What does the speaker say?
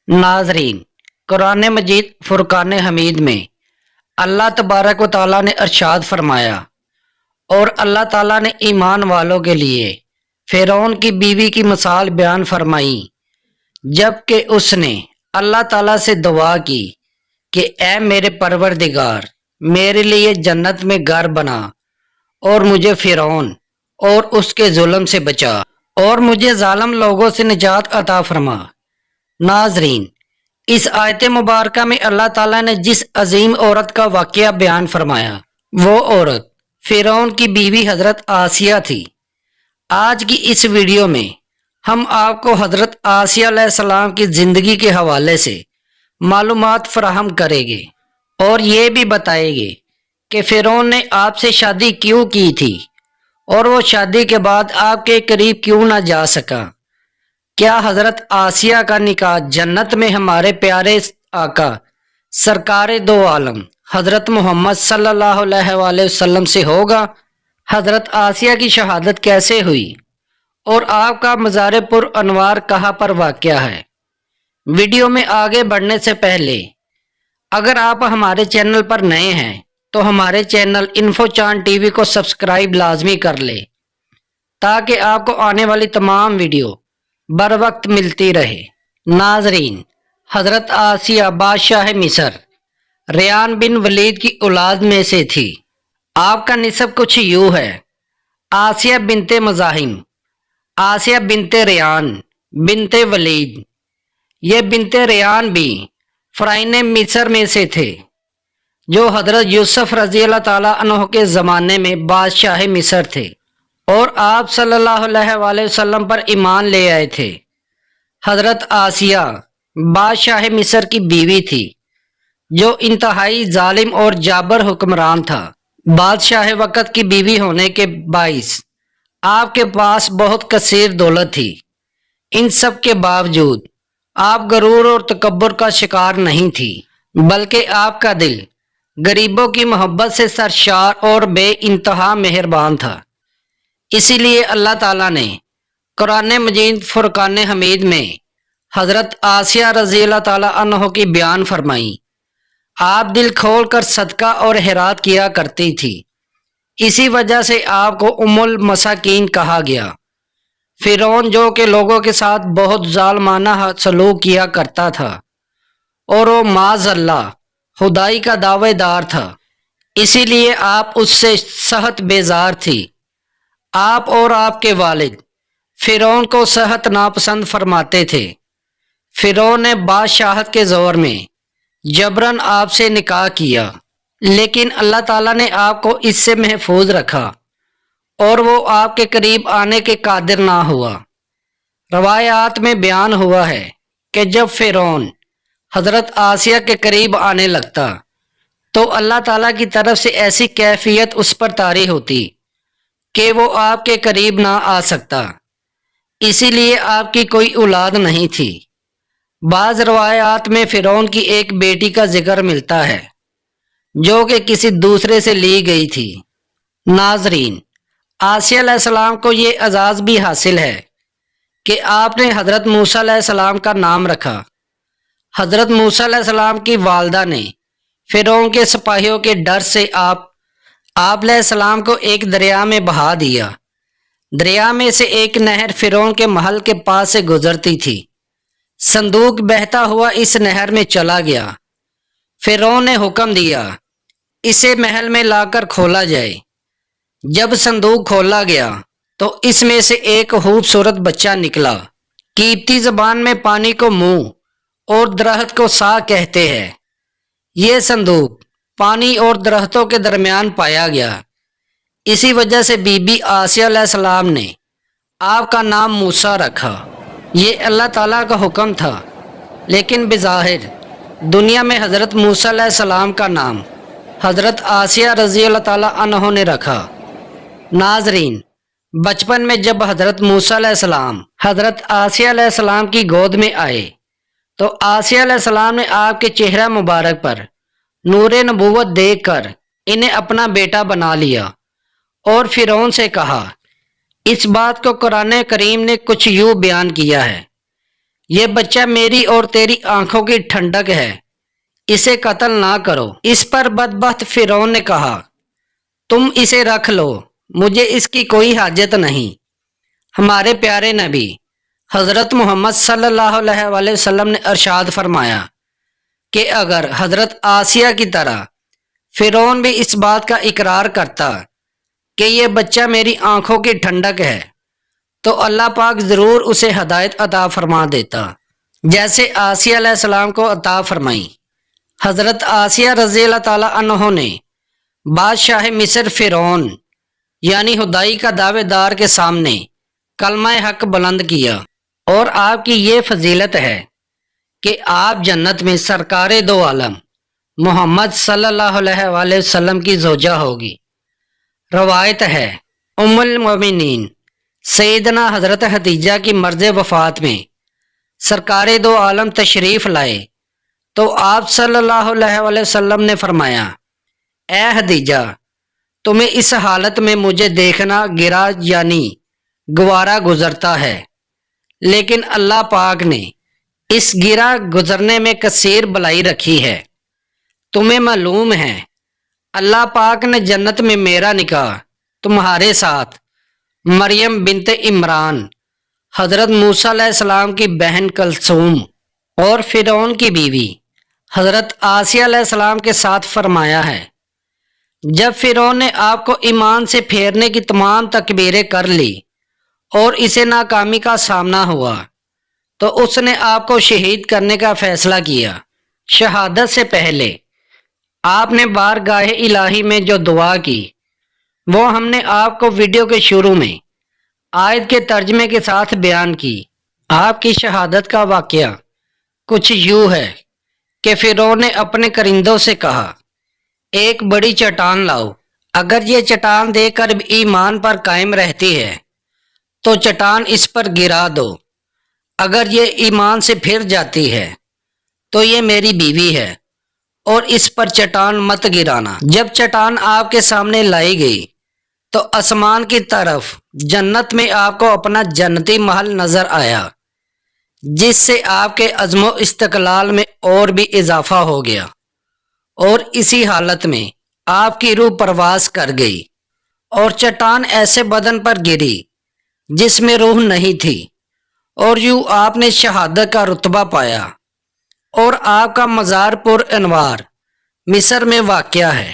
नाजरीन, कुरान मजीद फुरकान हमीद में अल्लाह तबारक व तआला ने इरशाद फरमाया और अल्लाह ताला ने ईमान वालों के लिए फ़िरौन की बीवी की मिसाल बयान फरमाई जबकि उसने अल्लाह ताला से दुआ की कि ए मेरे परवरदिगार, मेरे लिए जन्नत में घर बना और मुझे फ़िरौन और उसके जुल्म से बचा और मुझे जालिम लोगों से निजात अता फरमा। नाजरीन, इस आयत मुबारक में अल्लाह ताला ने जिस अजीम औरत का वाक़या बयान फरमाया, वो औरत फ़िरौन की बीवी हज़रत आसिया थी। आज की इस वीडियो में हम आपको हज़रत आसिया अलैहिस्सलाम की ज़िंदगी के हवाले से मालूमात फराहम करेंगे और ये भी बताएंगे कि फ़िरौन ने आपसे शादी क्यों की थी और वो शादी के बाद आपके करीब क्यों ना जा सका। क्या हज़रत आसिया का निकाह जन्नत में हमारे प्यारे आका सरकारे दो आलम हज़रत मोहम्मद सल्लल्लाहु अलैहि वसल्लम से होगा? हज़रत आसिया की शहादत कैसे हुई और आपका मज़ार पुर अनवार कहाँ पर वाक़या है? वीडियो में आगे बढ़ने से पहले अगर आप हमारे चैनल पर नए हैं तो हमारे चैनल इन्फो चांद टीवी को सब्सक्राइब लाजमी कर ले ताकि आपको आने वाली तमाम वीडियो बर वक्त मिलती रहे। नाजरीन, हज़रत आसिया बादशाह मिस्र रेयान बिन वलीद की औलाद में से थी। आपका निसब कुछ यूँ है: आसिया बिनते मज़ाहिम, आसिया बिनते रेयान बिनते वलीद। ये बिनते रेयान भी फ़राइन मिस्र में से थे जो हज़रत यूसुफ रज़ी अल्लाह ताला अन्हु के ज़माने में बादशाह मिस्र थे और आप सल्लल्लाहु अलैहि वसल्लम पर ईमान ले आए थे। हज़रत आसिया बादशाह मिस्र की बीवी थी जो इंतहाई जालिम और जाबर हुक्मरान था। बादशाह वक़्त की बीवी होने के बाइस आपके पास बहुत कसीर दौलत थी। इन सब के बावजूद आप गरूर और तकब्बुर का शिकार नहीं थी, बल्कि आपका दिल गरीबों की मोहब्बत से सरशार और बे इंतहा मेहरबान था। इसीलिए अल्लाह ताला ने कुरान मजीद फुरकान हमीद में हज़रत आसिया रज़ी अल्लाह ताला अन्हो की बयान फरमाई। आप दिल खोल कर सदका और खैरात किया करती थी, इसी वजह से आपको उम्मुल मसाकीन कहा गया। फ़िरौन जो कि लोगों के साथ बहुत जालमाना सलूक किया करता था और वो माज़अल्लाह खुदाई का दावेदार था, इसीलिए आप उससे सख्त बेजार थी। आप और आपके वालिद फ़िरौन को सख्त नापसंद फरमाते थे। फ़िरौन ने बादशाहत के ज़ोर में जबरन आपसे निकाह किया, लेकिन अल्लाह ताला ने आपको इससे महफूज रखा और वो आपके करीब आने के कादिर ना हुआ। रवायात में बयान हुआ है कि जब फ़िरौन हज़रत आसिया के करीब आने लगता तो अल्लाह ताला की तरफ से ऐसी कैफियत उस पर तारी होती कि वो आपके करीब ना आ सकता, इसीलिए आपकी कोई औलाद नहीं थी। बाज़ रवायात में फ़िरौन की एक बेटी का जिक्र मिलता है जो कि किसी दूसरे से ली गई थी। नाजरीन, आसिया अलैहिस्सलाम को ये एजाज़ भी हासिल है कि आपने हज़रत मूसा अलैहिस्सलाम का नाम रखा। हज़रत मूसा अलैहिस्सलाम की वालदा ने फ़िरौन के सिपाहियों के डर से आप अलैहिस्सलाम को एक दरिया में बहा दिया। दरिया में से एक नहर फ़िरौन के महल के पास से गुजरती थी। संदूक बहता हुआ इस नहर में चला गया। फ़िरौन ने हुक्म दिया, इसे महल में लाकर खोला जाए। जब संदूक खोला गया तो इसमें से एक खूबसूरत बच्चा निकला। कीप्ती ज़बान में पानी को मुंह और दरख्त को सा कहते हैं। ये संदूक पानी और दरख्तों के दरमियान पाया गया। इसी वजह से बीबी आसिया अलैहिस्सलाम ने आपका नाम मूसा रखा। ये अल्लाह ताला का हुक्म था, लेकिन बिज़ाहिर दुनिया में हज़रत मूसा अलैहिस्सलाम का नाम हज़रत आसिया रज़ी अल्लाह ताला अन्हो ने रखा। नाजरीन, बचपन में जब हज़रत मूसा अलैहिस्सलाम हज़रत आसिया अलैहिस्सलाम की गोद में आए तो आसिया अलैहिस्सलाम ने आपके चेहरा मुबारक पर नूरे नबूवत देखकर इन्हें अपना बेटा बना लिया और फ़िरौन से कहा। इस बात को कुरान करीम ने कुछ यूँ बयान किया है یہ بچہ میری اور تیری آنکھوں کی ٹھنڈک ہے، اسے قتل نہ کرو۔ اس پر بدبخت فرعون نے کہا، تم اسے رکھ لو، مجھے اس کی کوئی حاجت نہیں۔ ہمارے پیارے نبی حضرت محمد صلی اللہ علیہ وآلہ وسلم نے ارشاد فرمایا کہ اگر حضرت آسیہ کی طرح فرعون بھی اس بات کا اقرار کرتا کہ یہ بچہ میری آنکھوں کی ٹھنڈک ہے تو اللہ پاک ضرور اسے ہدایت عطا فرما دیتا، جیسے آسیہ علیہ السلام کو عطا فرمائی۔ حضرت آسیہ رضی اللہ تعالیٰ عنہ نے بادشاہ مصر فرعون یعنی خدائی کا دعوے دار کے سامنے کلمہ حق بلند کیا، اور آپ کی یہ فضیلت ہے کہ آپ جنت میں سرکار دو عالم محمد صلی اللہ علیہ وآلہ وسلم کی زوجہ ہوگی۔ روایت ہے ام المومنین سیدنا حضرت خدیجہ کی مرض وفات میں سرکار دو عالم تشریف لائے تو آپ صلی اللہ علیہ وآلہ وسلم نے فرمایا، اے خدیجہ، تمہیں اس حالت میں مجھے دیکھنا گرا یعنی گوارا گزرتا ہے، لیکن اللہ پاک نے اس گرا گزرنے میں کثیر بلائی رکھی ہے۔ تمہیں معلوم ہے اللہ پاک نے جنت میں میرا نکاح تمہارے ساتھ مریم بنت عمران حضرت موسیٰ علیہ السلام کی بہن کلثوم اور فرعون کی بیوی حضرت آسیہ علیہ السلام کے ساتھ فرمایا ہے۔ جب فرعون نے آپ کو ایمان سے پھیرنے کی تمام تکبیریں کر لی اور اسے ناکامی کا سامنا ہوا تو اس نے آپ کو شہید کرنے کا فیصلہ کیا۔ شہادت سے پہلے آپ نے بارگاہ الہی میں جو دعا کی وہ ہم نے آپ کو ویڈیو کے شروع میں آیت کے ترجمے کے ساتھ بیان کی۔ آپ کی شہادت کا واقعہ کچھ یوں ہے کہ فرعون نے اپنے کرندوں سے کہا، ایک بڑی چٹان لاؤ، اگر یہ چٹان دے کر ایمان پر قائم رہتی ہے تو چٹان اس پر گرا دو، اگر یہ ایمان سے پھر جاتی ہے تو یہ میری بیوی ہے اور اس پر چٹان مت گرانا۔ جب چٹان آپ کے سامنے لائی گئی تو آسمان کی طرف جنت میں آپ کو اپنا جنتی محل نظر آیا، جس سے آپ کے عزم و استقلال میں اور بھی اضافہ ہو گیا، اور اسی حالت میں آپ کی روح پرواز کر گئی اور چٹان ایسے بدن پر گری جس میں روح نہیں تھی، اور یوں آپ نے شہادت کا رتبہ پایا، اور آپ کا مزار پر انوار مصر میں واقع ہے۔